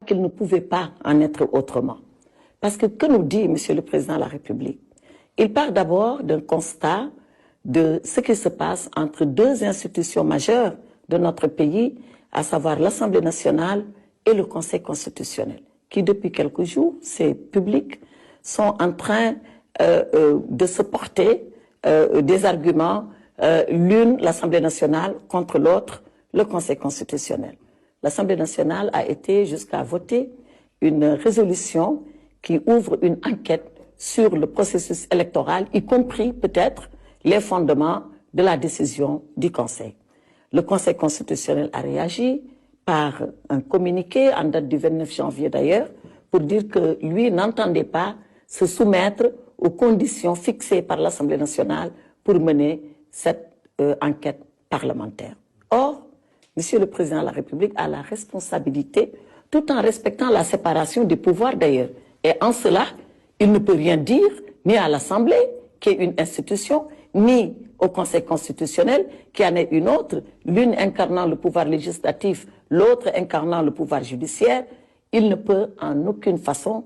qu'il ne pouvait pas en être autrement. Parce que nous dit Monsieur le Président de la République? Il part d'abord d'un constat de ce qui se passe entre deux institutions majeures de notre pays, à savoir l'Assemblée nationale et le Conseil constitutionnel, qui depuis quelques jours, c'est public, sont en train de se porter des arguments, l'une, l'Assemblée nationale, contre l'autre, le Conseil constitutionnel. L'Assemblée nationale a été jusqu'à voter une résolution qui ouvre une enquête sur le processus électoral, y compris peut-être les fondements de la décision du Conseil. Le Conseil constitutionnel a réagi par un communiqué en date du 29 janvier d'ailleurs, pour dire que lui n'entendait pas se soumettre aux conditions fixées par l'Assemblée nationale pour mener cette enquête parlementaire. Or, Monsieur le Président de la République a la responsabilité, tout en respectant la séparation des pouvoirs d'ailleurs. Et en cela, il ne peut rien dire, ni à l'Assemblée, qui est une institution, ni au Conseil constitutionnel, qui en est une autre, l'une incarnant le pouvoir législatif, l'autre incarnant le pouvoir judiciaire. Il ne peut en aucune façon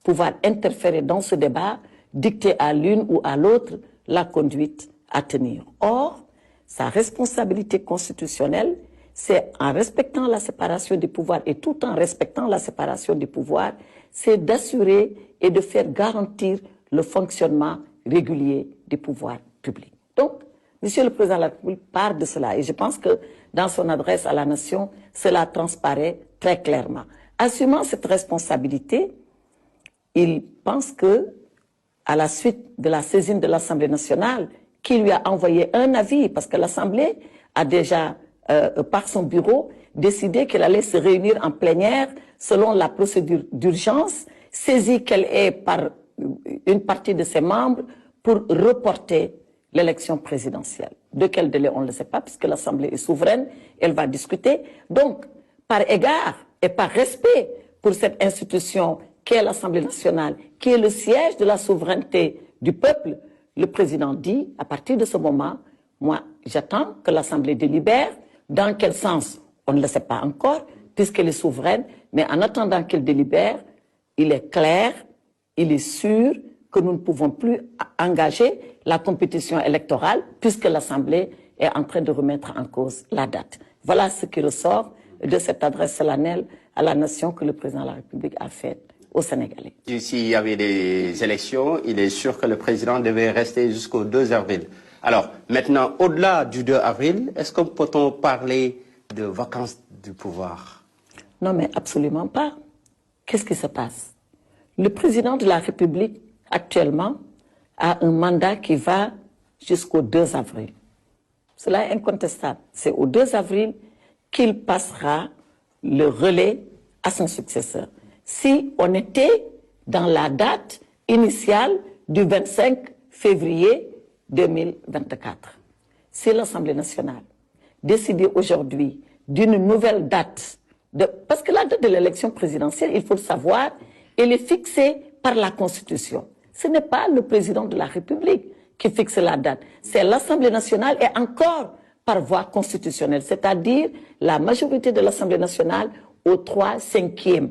pouvoir interférer dans ce débat, dicter à l'une ou à l'autre la conduite à tenir. Or, sa responsabilité constitutionnelle, c'est en respectant la séparation des pouvoirs et tout en respectant la séparation des pouvoirs, c'est d'assurer et de faire garantir le fonctionnement régulier des pouvoirs publics. Donc, Monsieur le Président de la République part de cela et je pense que dans son adresse à la nation, cela transparaît très clairement. Assumant cette responsabilité, il pense que, à la suite de la saisine de l'Assemblée nationale, qui lui a envoyé un avis, parce que l'Assemblée a déjà, par son bureau, décidé qu'elle allait se réunir en plénière selon la procédure d'urgence, saisie qu'elle est par une partie de ses membres pour reporter l'élection présidentielle. De quel délai, on ne le sait pas, puisque l'Assemblée est souveraine, elle va discuter. Donc, par égard et par respect pour cette institution qu'est l'Assemblée nationale, qui est le siège de la souveraineté du peuple, le président dit, à partir de ce moment, moi, j'attends que l'Assemblée délibère. Dans quel sens, on ne le sait pas encore, puisqu'elle est souveraine, mais en attendant qu'elle délibère, il est clair, il est sûr que nous ne pouvons plus engager la compétition électorale, puisque l'Assemblée est en train de remettre en cause la date. Voilà ce qui ressort de cette adresse solennelle à la nation que le président de la République a faite aux Sénégalais. S'il y avait des élections, il est sûr que le président devait rester jusqu'au 2 avril. Alors, maintenant, au-delà du 2 avril, est-ce qu'on peut parler de vacances du pouvoir? Non, mais absolument pas. Qu'est-ce qui se passe? Le président de la République, actuellement, a un mandat qui va jusqu'au 2 avril. Cela est incontestable. C'est au 2 avril qu'il passera le relais à son successeur. Si on était dans la date initiale du 25 février 2024, si l'Assemblée nationale décidait aujourd'hui d'une nouvelle date, parce que la date de l'élection présidentielle, il faut le savoir, elle est fixée par la Constitution. Ce n'est pas le président de la République qui fixe la date, c'est l'Assemblée nationale et encore par voie constitutionnelle, c'est-à-dire la majorité de l'Assemblée nationale aux 3/5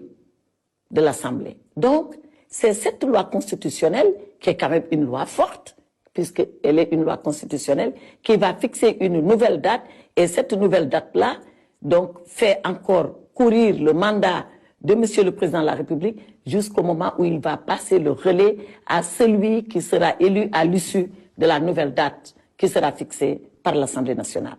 de l'Assemblée. Donc, c'est cette loi constitutionnelle, qui est quand même une loi forte, puisqu'elle est une loi constitutionnelle, qui va fixer une nouvelle date, et cette nouvelle date-là, donc, fait encore courir le mandat de Monsieur le Président de la République jusqu'au moment où il va passer le relais à celui qui sera élu à l'issue de la nouvelle date qui sera fixée par l'Assemblée nationale.